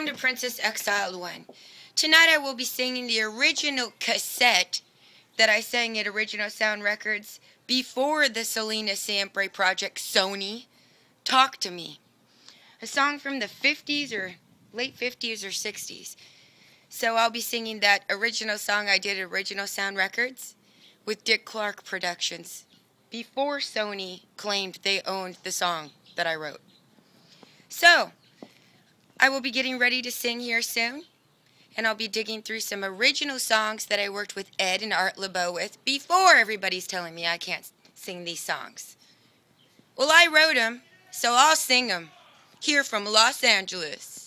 Welcome to Princess Exiled 1. Tonight I will be singing the original cassette that I sang at Original Sound Records before the Selena Siempre project, Sony, Talk to Me. A song from the 50s or late 50s or 60s. So I'll be singing that original song I did at Original Sound Records with Dick Clark Productions before Sony claimed they owned the song that I wrote. So, I will be getting ready to sing here soon, and I'll be digging through some original songs that I worked with Ed and Art LeBeau with before everybody's telling me I can't sing these songs. Well, I wrote them, so I'll sing them here from Los Angeles.